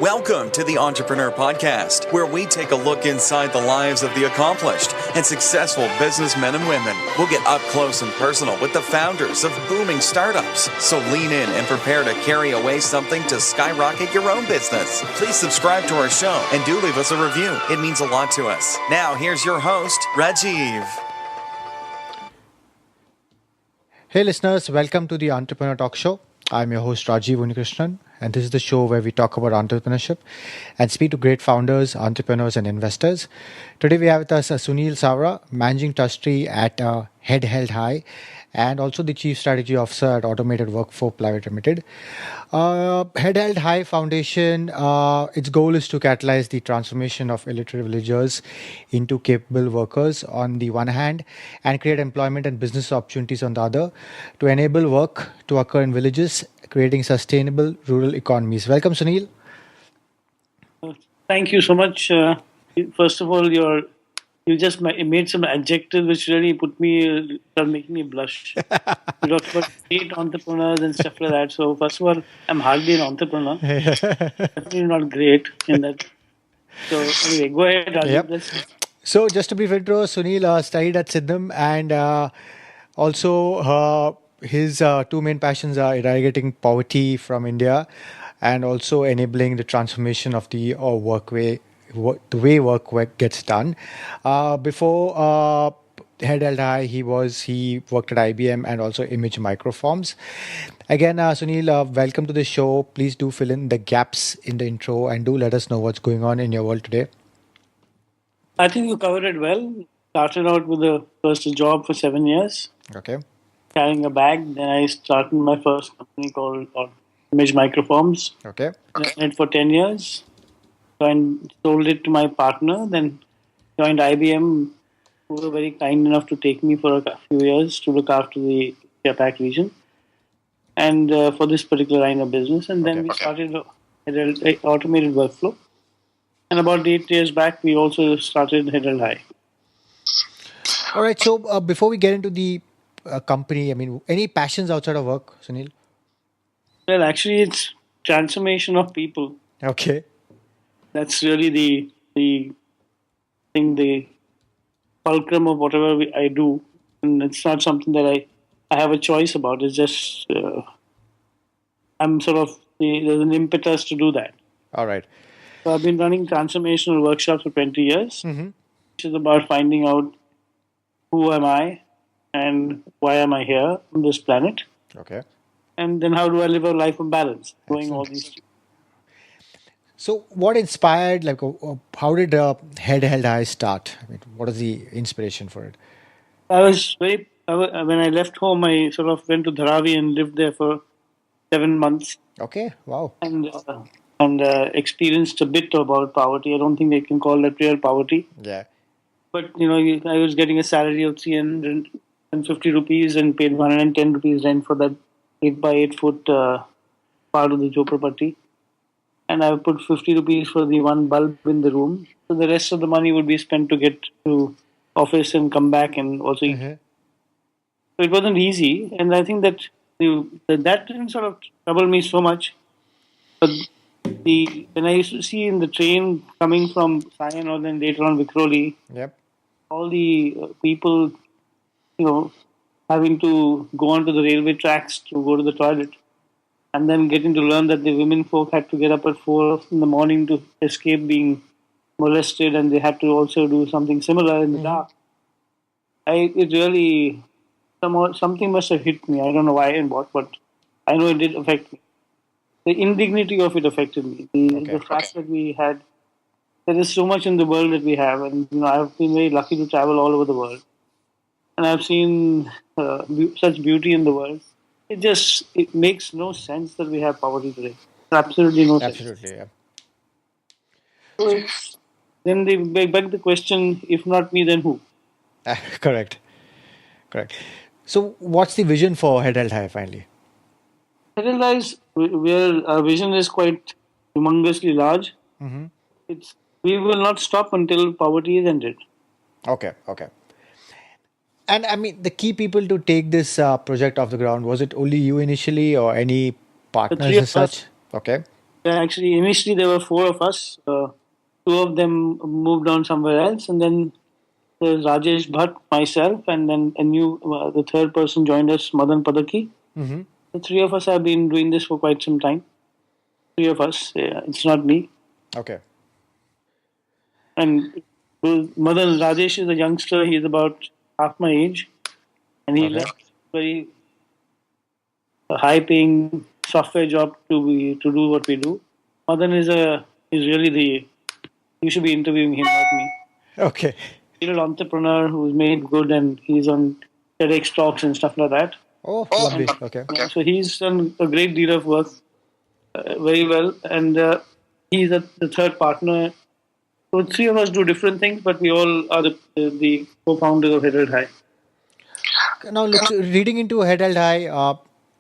Welcome to the Entrepreneur Podcast, where we take a look inside the lives of the accomplished and successful businessmen and women. We'll get up close and personal with the founders of booming startups. So lean in and prepare to carry away something to skyrocket your own business. Please subscribe to our show and do leave us a review. It means a lot to us. Now, here's your host, Rajiv. Hey listeners, welcome to the Entrepreneur Talk Show. I'm your host Rajiv Unikrishnan, and this is the show where we talk about entrepreneurship and speak to great founders, entrepreneurs, and investors. Today we have with us Sunil Savra, Managing Trustee at Head Held High, and also the Chief Strategy Officer at Automated Workflow Private Limited. Head Held High Foundation, its goal is to catalyze the transformation of illiterate villagers into capable workers on the one hand, and create employment and business opportunities on the other, to enable work to occur in villages, creating sustainable rural economies. Welcome, Sunil. Thank you so much. First of all, you just made some adjectives which really started making me blush. You talked about great entrepreneurs and stuff like that. So first of all, I'm hardly an entrepreneur. Definitely not great in that. So anyway, go ahead, Rajiv. Yep. So just to brief intro, Sunil studied at Sydenham, and also his two main passions are eradicating poverty from India and also enabling the transformation of the the way work gets done. Before Head Held High, he worked at IBM and also Image Microforms. Again, Sunil, welcome to the show. Please do fill in the gaps in the intro and do let us know what's going on in your world today. I think you covered it well. Started out with a first job for 7 years, Okay. carrying a bag. Then I started my first company called Image Microforms. Okay. Ran it for 10 years. Sold it to my partner. Then joined IBM, who were very kind enough to take me for a few years to look after the Asia-Pac region and for this particular line of business. And then we started automated workflow. And about 8 years back, we also started Head Held High. All right. So before we get into the company, I mean, any passions outside of work, Sunil? Well, actually, it's transformation of people. Okay. That's really the thing, the fulcrum of whatever I do. And it's not something that I have a choice about. It's just, I'm sort of, there's an impetus to do that. All right. So I've been running transformational workshops for 20 years, which is about finding out who am I and why am I here on this planet. Okay. And then how do I live a life of balance, doing all these things. So what inspired, how did Head Held High start? I mean, what is the inspiration for it? When I left home, I sort of went to Dharavi and lived there for 7 months. Okay. Wow. And experienced a bit about poverty. I don't think they can call that real poverty. Yeah. But, I was getting a salary of 350 rupees and paid 110 rupees rent for that 8 by 8 foot part of the Jhopparpatti. And I would put 50 rupees for the one bulb in the room. So the rest of the money would be spent to get to office and come back and also eat. So it wasn't easy. And I think that that didn't sort of trouble me so much. But when I used to see in the train coming from Sion or then later on Vikhroli, all the people, having to go onto the railway tracks to go to the toilet, and then getting to learn that the women folk had to get up at 4 in the morning to escape being molested, and they had to also do something similar in the dark. It really, something must have hit me. I don't know why and what, but I know it did affect me. The indignity of it affected me. The fact that there is so much in the world that we have, and I've been very lucky to travel all over the world, and I've seen such beauty in the world. It makes no sense that we have poverty today. Absolutely no sense. Absolutely, yeah. So then they beg the question: if not me, then who? Correct. So what's the vision for Head Held High finally? Head Held High, our vision is quite humongously large. We will not stop until poverty is ended. Okay. And I mean, the key people to take this project off the ground, was it only you initially or any partners as such? Okay. Actually, initially there were four of us. Two of them moved on somewhere else, and then there's Rajesh Bhatt, myself, and then the third person joined us, Madan Padaki. Mm-hmm. The three of us have been doing this for quite some time. Three of us. It's not me. Okay. And Madan Rajesh is a youngster. He's about half my age, and he Okay. left very high-paying software job to do what we do. Madan is really the you should be interviewing him, not me. Okay. Serial entrepreneur who's made good, and he's on TEDx talks and stuff like that. Oh, lovely. Okay. Yeah, so he's done a great deal of work, very well, and he's the third partner. So three of us do different things, but we all are the co-founders of Head Held High. Now, look, so reading into Head Held High,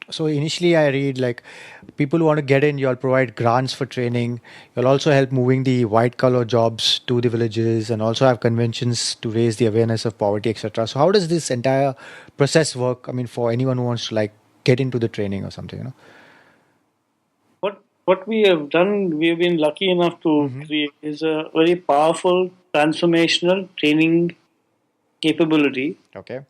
so initially I read like people who want to get in, you'll provide grants for training. You'll also help moving the white collar jobs to the villages and also have conventions to raise the awareness of poverty, etc. So how does this entire process work? I mean, for anyone who wants to like get into the training or something, you know? What we have done, we have been lucky enough to create is a very powerful transformational training capability Okay.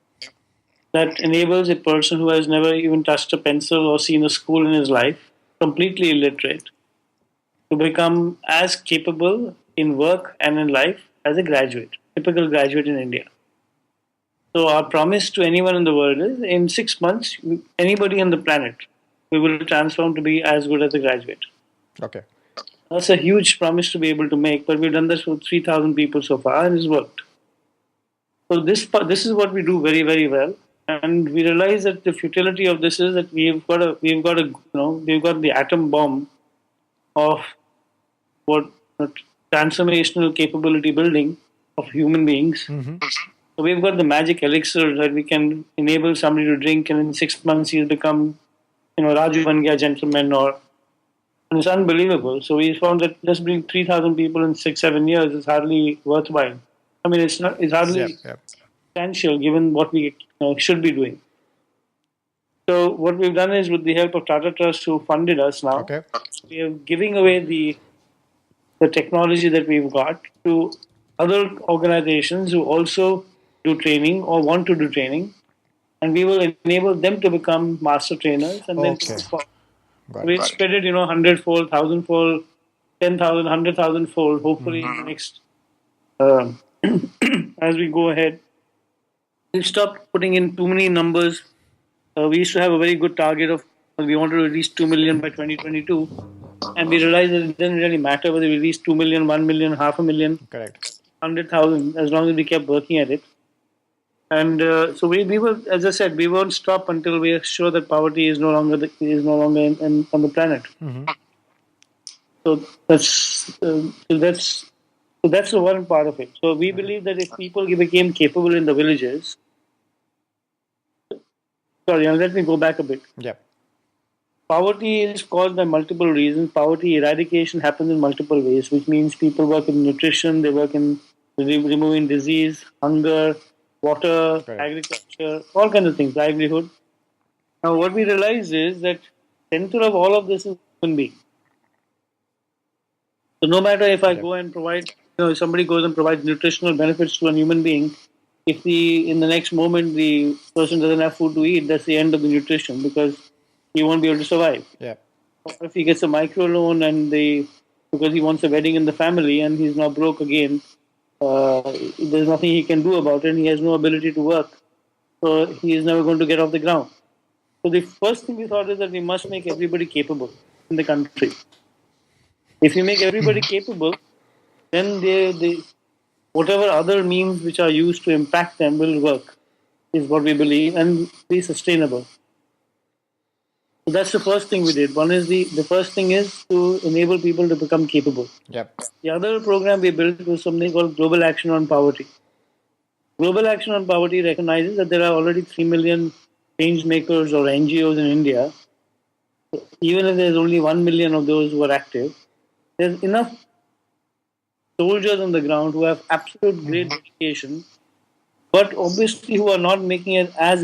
that enables a person who has never even touched a pencil or seen a school in his life, completely illiterate, to become as capable in work and in life as a graduate, typical graduate in India. So our promise to anyone in the world is, in 6 months, anybody on the planet, we will transform to be as good as a graduate. Okay. That's a huge promise to be able to make, but we've done this for 3,000 people so far, and it's worked. So this is what we do very, very well, and we realize that the futility of this is that we've got the atom bomb of what transformational capability building of human beings. So we've got the magic elixir that we can enable somebody to drink, and in 6 months he'll become, Raju Ban Gaya gentleman, and it's unbelievable. So we found that just bring 3,000 people in 6-7 years is hardly worthwhile. I mean, it's hardly substantial given what we should be doing. So what we've done is, with the help of Tata Trust, who funded us now, Okay. we are giving away the technology that we've got to other organizations who also do training or want to do training, and we will enable them to become master trainers, and then Okay. Got we'll it. spread it, 100-fold, 1,000-fold, 10,000, 100,000-fold, hopefully in the next, as we go ahead. We've stopped putting in too many numbers. We used to have a very good target of, we wanted to release 2 million by 2022, and we realized that it didn't really matter whether we released 2 million, 1 million, 500,000, Correct. 100,000, as long as we kept working at it. And so we will, as I said, we won't stop until we are sure that poverty is no longer on the planet. So that's the one part of it. So we believe that if people became capable in the villages, let me go back a bit. Yeah. Poverty is caused by multiple reasons. Poverty eradication happens in multiple ways, which means people work in nutrition, they work in removing disease, hunger, water, Correct. agriculture, all kinds of things, livelihood. Now, what we realize is that center of all of this is human being. So no matter if I go and provide, if somebody goes and provides nutritional benefits to a human being, if in the next moment the person doesn't have food to eat, that's the end of the nutrition, because he won't be able to survive. Yeah. Or if he gets a micro loan because he wants a wedding in the family and he's now broke again, there's nothing he can do about it, and he has no ability to work. So he is never going to get off the ground. So the first thing we thought is that we must make everybody capable in the country. If you make everybody capable, then whatever other means which are used to impact them will work, is what we believe, and be sustainable. So that's the first thing we did. One is the first thing is to enable people to become capable. Yep. The other program we built was something called Global Action on Poverty. Global Action on Poverty recognizes that there are already 3 million change makers or NGOs in India. Even if there's only 1 million of those who are active, there's enough soldiers on the ground who have absolute great dedication, but obviously who are not making it as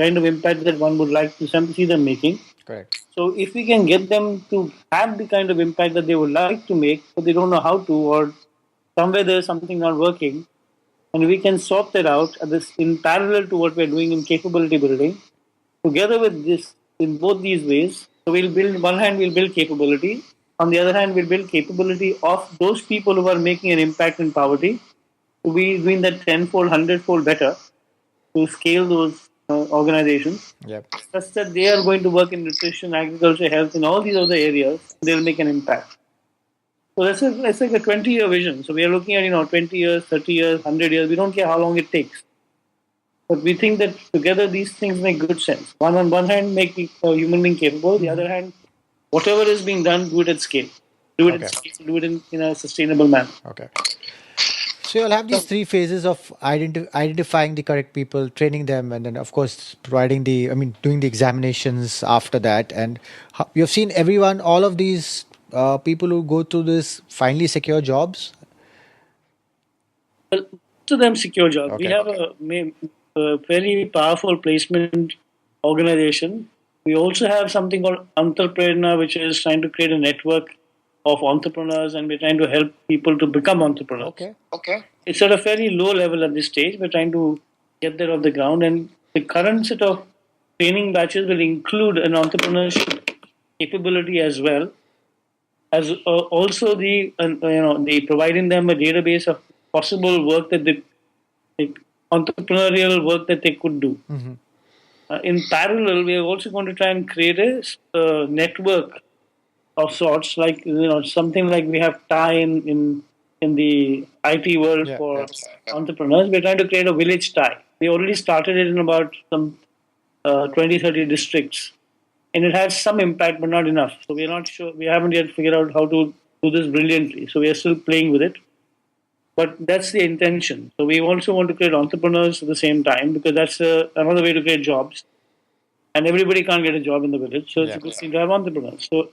kind of impact that one would like to see them making. Correct. So if we can get them to have the kind of impact that they would like to make, but they don't know how to, or somewhere there's something not working, and we can sort that out at this in parallel to what we're doing in capability building, together with this in both these ways. So we'll build one hand we'll build capability. On the other hand, we'll build capability of those people who are making an impact in poverty to be doing that tenfold, hundredfold better to scale those organizations Yep. such that they are going to work in nutrition, agriculture, health, in all these other areas. They'll make an impact. So that's like a 20-year vision. So we are looking at 20 years, 30 years, 100 years. We don't care how long it takes, but we think that together these things make good sense. One on one hand, make a human being capable. The other hand, whatever is being done, do it at scale. Do it Okay. at scale. Do it in a sustainable manner. Okay. So you'll have these three phases of identifying the correct people, training them, and then of course doing the examinations after that. And you've seen everyone, all of these people who go through this finally secure jobs. Well, to them secure jobs. We Okay. have a very powerful placement organization. We also have something called Entrepreneur, which is trying to create a network of entrepreneurs, and we're trying to help people to become entrepreneurs. Okay. It's at a very low level at this stage. We're trying to get that off the ground, and the current set of training batches will include an entrepreneurship capability as well as also the providing them a database of possible work that the entrepreneurial work that they could do. Mm-hmm. In parallel, we are also going to try and create a network of sorts, like something like we have TIE in the IT world Yeah, for yeah. entrepreneurs. We're trying to create a village TIE. We already started it in about some 20, 30 districts, and it has some impact, but not enough. So we are not sure. We haven't yet figured out how to do this brilliantly. So we are still playing with it. But that's the intention. So we also want to create entrepreneurs at the same time, because that's another way to create jobs. And everybody can't get a job in the village, so it's Yeah. a good thing to have entrepreneurs. So,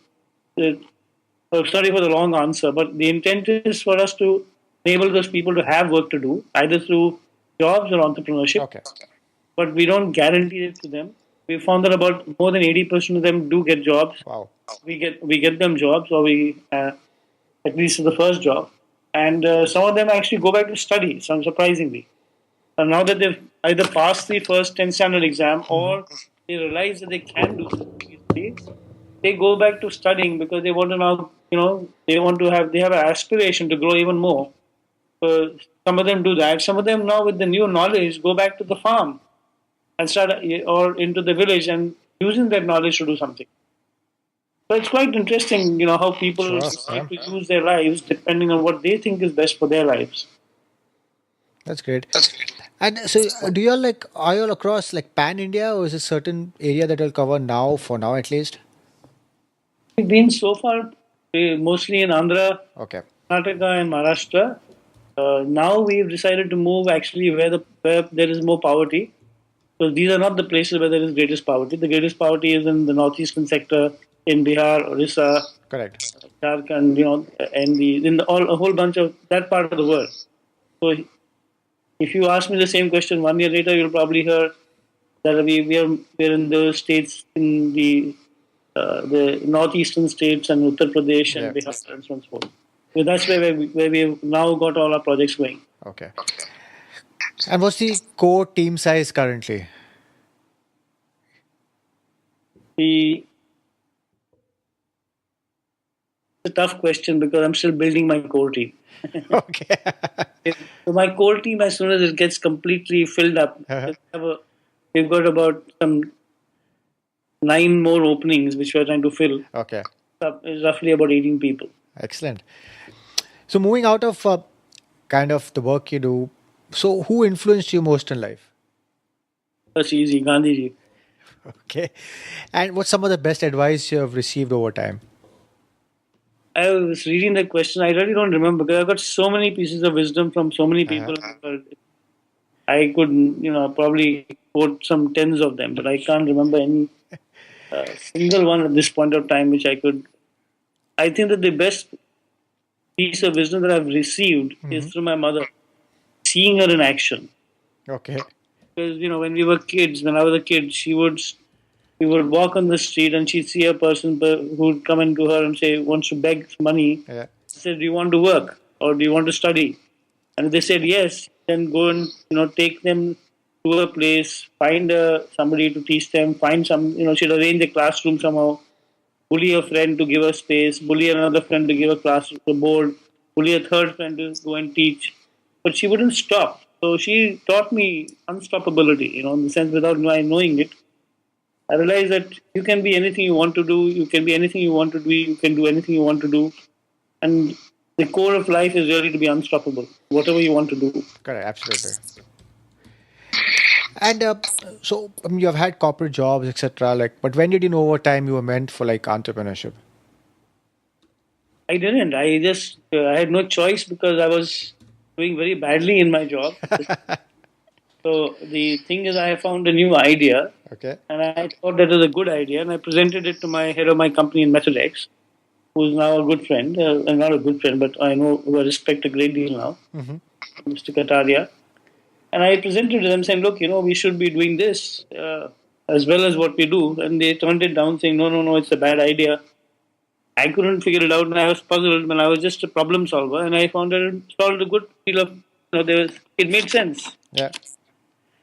sorry for the long answer, but the intent is for us to enable those people to have work to do, either through jobs or entrepreneurship. Okay. But we don't guarantee it to them. We found that about more than 80% of them do get jobs. Wow. We get them jobs, or we at least the first job, and some of them actually go back to study. Some surprisingly, and now that they've either passed the first 10 standard exam or they realize that they can do something easily, they go back to studying because they want to now they have an aspiration to grow even more. Some of them do that. Some of them now with the new knowledge go back to the farm and start or into the village and using that knowledge to do something. So it's quite interesting, how people Sure, like yeah. to use their lives depending on what they think is best for their lives. That's great. And so, are you all across like pan India, or is it certain area that you'll cover now, for now at least? We've been so far mostly in Andhra, Okay. Karnataka, and Maharashtra. Now we've decided to move actually where there is more poverty. So these are not the places where there is greatest poverty. The greatest poverty is in the northeastern sector, in Bihar, Orissa, Correct. Jharkhand, and a whole bunch of that part of the world. So if you ask me the same question 1 year later, you'll probably hear that we're in those states in the northeastern states and Uttar Pradesh and Yeah. Bihar and so on and so forth. So that's where we've now got all our projects going. Okay. And what's the core team size currently? It's a tough question because I'm still building my core team. Okay. So my core team, as soon as it gets completely filled up, we've got about some 9 more openings which we're trying to fill. Okay. It's roughly about 18 people. Excellent. So moving out of kind of the work you do, so who influenced you most in life? That's easy, Gandhiji. Okay. And what's some of the best advice you have received over time? I was reading that question. I really don't remember because I've got so many pieces of wisdom from so many people. I could, probably quote some tens of them, but I can't remember any single one at this point of time which I could. I think that the best piece of wisdom that I've received is through my mother, seeing her in action. Okay. Because when we were kids, when I was a kid, she would we would walk on the street and she'd see a person who would come into her and say, wants to beg money. Yeah. She said, do you want to work or do you want to study? And if they said yes, then go and, take them to a place, find somebody to teach them, find some, she'd arrange a classroom somehow, bully a friend to give her space, bully another friend to give a class the board, bully a third friend to go and teach. But she wouldn't stop. So she taught me unstoppability, in the sense without my knowing it. I realized that you can be anything you want to do, you can be anything you want to do, you can do anything you want to do. And the core of life is really to be unstoppable, whatever you want to do. Correct, absolutely. And so you have had corporate jobs, etc. But when did you know over time you were meant for entrepreneurship? I didn't. I had no choice because I was doing very badly in my job. So the thing is, I found a new idea, Okay. and I thought that was a good idea, and I presented it to my head of my company in Methodex, who is now a good friend, not a good friend, but I know who I respect a great deal now, Mr. Kataria. And I presented to them saying, look, we should be doing this as well as what we do. And they turned it down saying, no, it's a bad idea. I couldn't figure it out and I was puzzled when I was just a problem solver. And I found that it solved a good deal of, it made sense. Yeah.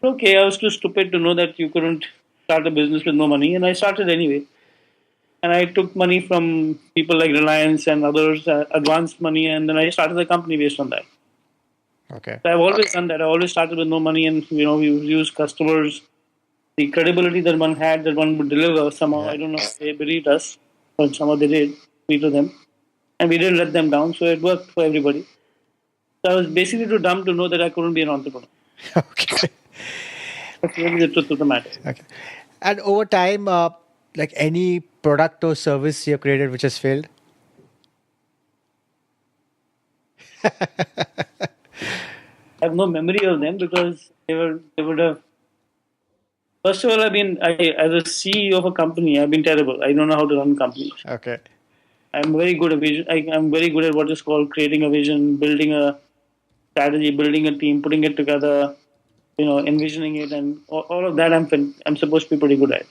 Okay, I was too stupid to know that you couldn't start a business with no money. And I started anyway. And I took money from people like Reliance and others, advanced money. And then I started the company based on that. Okay. So I've always done that. I always started with no money, and we used customers, the credibility that one had that one would deliver. Somehow, I don't know if they believed us, but somehow they did. We to them, and we didn't let them down. So it worked for everybody. So I was basically too dumb to know that I couldn't be an entrepreneur. Okay. That's really the truth of the matter. Okay. And over time, any product or service you have created which has failed? I have no memory of them because they would have. First of all, as a CEO of a company, I've been terrible. I don't know how to run companies. Okay. I'm very good at vision. I'm very good at what is called creating a vision, building a strategy, building a team, putting it together, envisioning it, and all of that. I'm supposed to be pretty good at.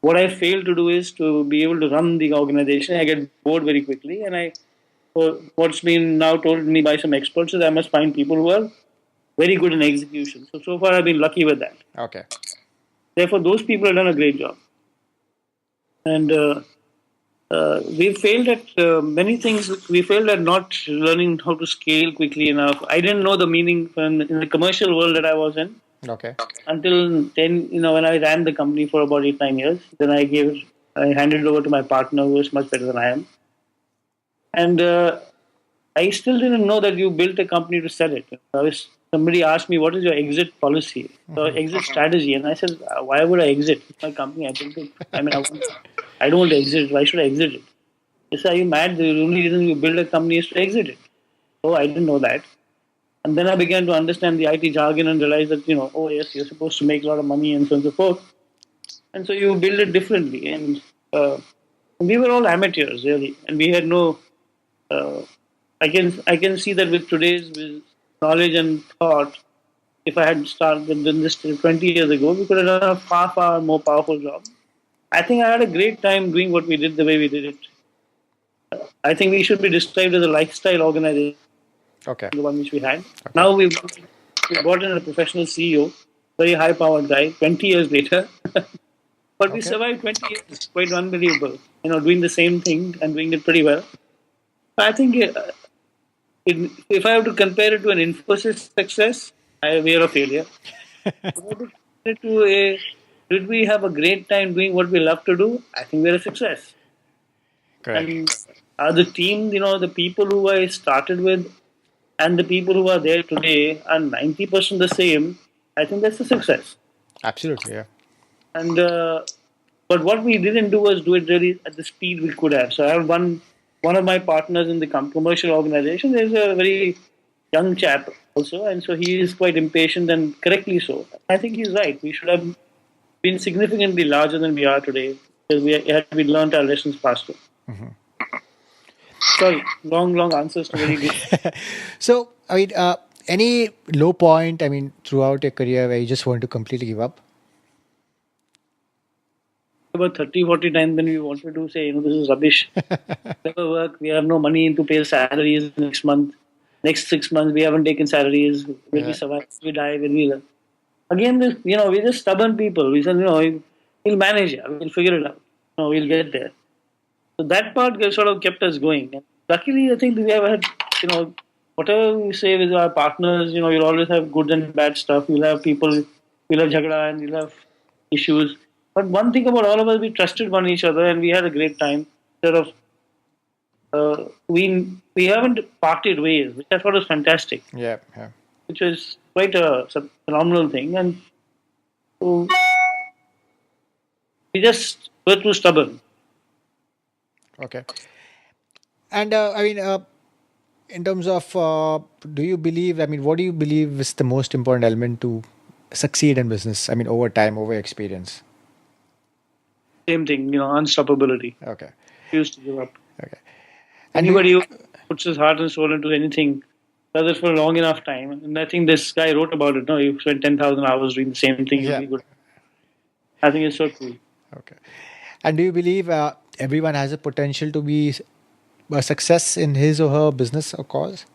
What I fail to do is to be able to run the organization. I get bored very quickly, and what's been now told to me by some experts is I must find people who are very good in execution. So far I've been lucky with that. Okay. Therefore, those people have done a great job. And we failed at many things. We failed at not learning how to scale quickly enough. I didn't know the meaning in the commercial world that I was in. Okay. Until when I ran the company for about 8-9 years. Then I handed it over to my partner, who was much better than I am. And I still didn't know that you built a company to sell it. Somebody asked me, what is your exit policy, exit strategy? And I said, why would I exit? It's my company. I built it. I don't want to exit it. Why should I exit it? They said, are you mad? The only reason you build a company is to exit it. Oh, I didn't know that. And then I began to understand the IT jargon and realize that, oh yes, you're supposed to make a lot of money and so on and so forth. And so you build it differently. And we were all amateurs, really. And we had no... I can see that with today's knowledge and thought, if I had started done this 20 years ago, we could have done a far, far more powerful job. I think I had a great time doing what we did the way we did it. I think we should be described as a lifestyle organization, the one which we had. Okay. Now we've brought in a professional CEO, very high-powered guy, 20 years later. But we survived 20 years, quite unbelievable, doing the same thing and doing it pretty well. I think if I have to compare it to an Infosys success, we are a failure. Did we have a great time doing what we love to do? I think we're a success. Correct. And the team, the people who I started with and the people who are there today are 90% the same. I think that's a success. Absolutely, yeah. And but what we didn't do was do it really at the speed we could have. So I have one of my partners in the commercial organization is a very young chap also, and so he is quite impatient, and correctly so. I think he's right. We should have been significantly larger than we are today because we learned our lessons faster. Mm-hmm. Sorry, long answers to very good. So, any low point, throughout your career where you just want to completely give up? about 30, 40 times when we wanted to say, this is rubbish. Never work. We have no money to pay salaries next month. Next 6 months, we haven't taken salaries. Will we survive? Will we die? Will we? Again, we're just stubborn people. We said, we'll manage it. We'll figure it out. We'll get there. So that part sort of kept us going. And luckily, I think we have had, whatever we say with our partners, you'll always have good and bad stuff. You'll have people, you'll have jhagda and you'll have issues. But one thing about all of us, we trusted one each other and we had a great time. Sort of, we haven't parted ways, which I thought was fantastic. Yeah. Which was quite a phenomenal thing. And so we just were too stubborn. Okay. And in terms of, do you believe, what do you believe is the most important element to succeed in business? Over time, over experience. Same thing, unstoppability. Okay. Used to give up. Okay. And anybody who puts his heart and soul into anything does it for a long enough time. And I think this guy wrote about it. No, you spent 10,000 hours doing the same thing. You'll be good. I think it's so cool. Okay. And do you believe everyone has a potential to be a success in his or her business or cause?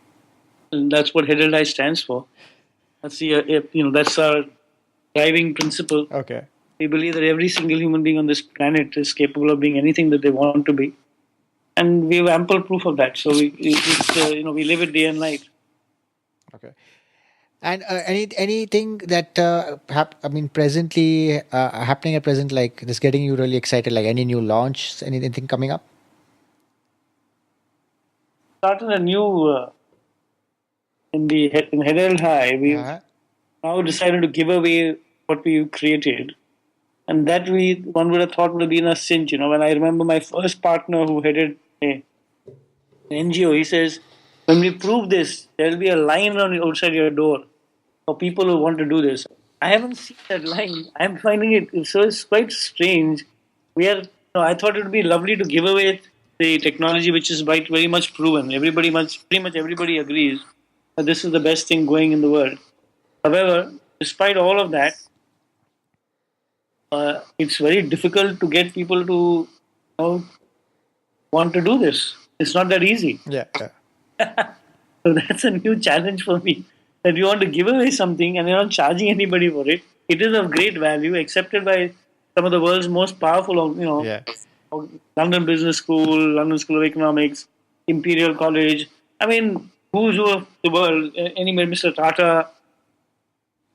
And that's what Head Held High stands for. That's that's our driving principle. Okay. We believe that every single human being on this planet is capable of being anything that they want to be, and we have ample proof of that. So we live it day and night. Okay. And anything that presently happening at present, like this, getting you really excited, like any new launch, anything coming up? Started a new in Head Held High. We've now decided to give away what we created. And that one would have thought would have been a cinch. When I remember my first partner who headed an NGO, he says, when we prove this, there will be a line outside your door for people who want to do this. I haven't seen that line. I'm finding it's quite strange. I thought it would be lovely to give away the technology, which is very much proven. Pretty much everybody agrees that this is the best thing going in the world. However, despite all of that, it's very difficult to get people to want to do this. It's not that easy. Yeah. So that's a new challenge for me. That you want to give away something and you're not charging anybody for it. It is of great value, accepted by some of the world's most powerful, London Business School, London School of Economics, Imperial College. Who's who of the world? Mr. Tata.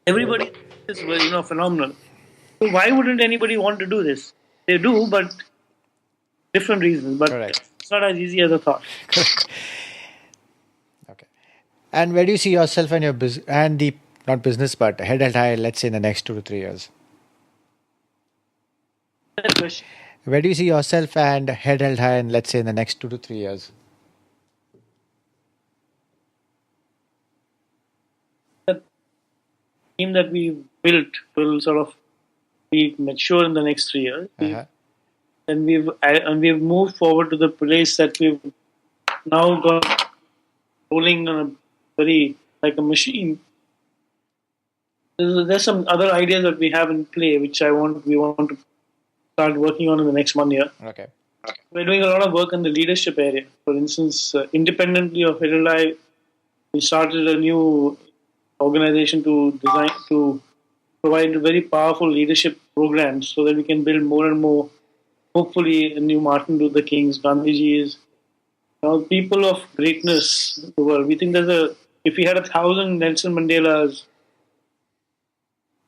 Everybody is phenomenal. So why wouldn't anybody want to do this? They do, but different reasons. But It's not as easy as I thought. Okay. And where do you see yourself and your business, and not business, but Head Held High, let's say in the next 2 to 3 years? That question. Where do you see yourself and Head Held High, in, let's say, in the next 2 to 3 years? The team that we built will sort of be mature in the next 3 years. And we've moved forward to the place that we've now got rolling on a very like a machine. There's some other ideas that we have in play, which we want to start working on in the next 1 year. Okay. We're doing a lot of work in the leadership area. For instance, independently of Head Held High, we started a new organization to provide very powerful leadership programs so that we can build more and more, hopefully, a new Martin Luther Kings, Gandhiji's, people of greatness in the world. We think if we had 1,000 Nelson Mandelas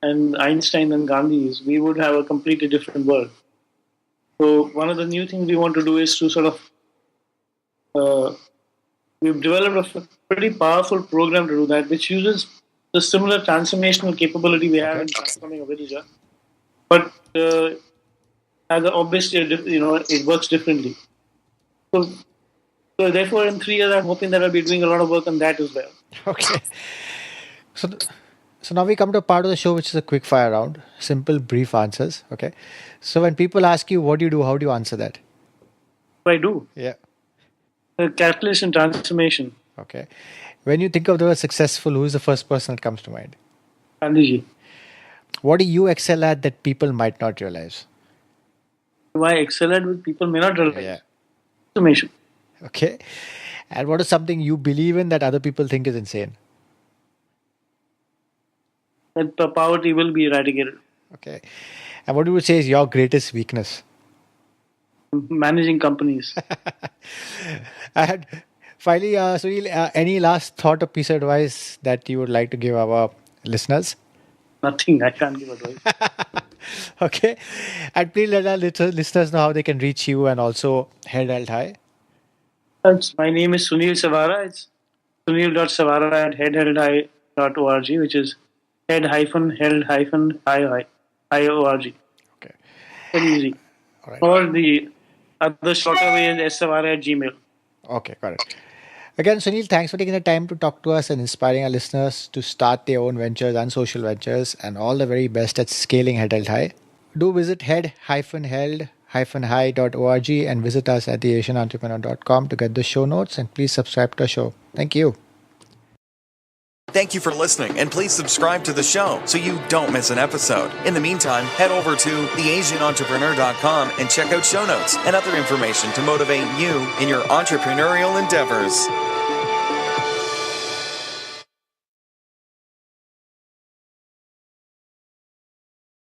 and Einstein and Gandhis, we would have a completely different world. So one of the new things we want to do is to sort of, we've developed a pretty powerful program to do that, which uses the similar transformational capability we have in transforming a villager, but obviously, it works differently. So therefore, in 3 years, I'm hoping that I'll be doing a lot of work on that as well. Okay. So now we come to a part of the show which is a quick fire round, simple, brief answers. Okay. So when people ask you what do you do, how do you answer that? What I do? Yeah. Catalyst and transformation. Okay. When you think of the word successful, who is the first person that comes to mind? Gandhiji. What do you excel at that people might not realize? Do I excel at which people may not realize? Yeah. Information. Okay. And what is something you believe in that other people think is insane? That poverty will be eradicated. Okay. And what you would say is your greatest weakness? Managing companies. And finally, Sunil, any last thought or piece of advice that you would like to give our listeners? Nothing. I can't give advice. Okay. And please let our listeners know how they can reach you and also Head Held High. My name is Sunil Savara. It's sunil.savara at headheldhigh.org, which is head-held-high.org. Okay. Very easy. All right. Or the other shorter way is savara at gmail. Okay, got it. Again, Sunil, thanks for taking the time to talk to us and inspiring our listeners to start their own ventures and social ventures, and all the very best at scaling Head Held High. Do visit head-held-high.org and visit us at theasianentrepreneur.com to get the show notes, and please subscribe to the show. Thank you. Thank you for listening, and please subscribe to the show so you don't miss an episode. In the meantime, head over to theasianentrepreneur.com and check out show notes and other information to motivate you in your entrepreneurial endeavors.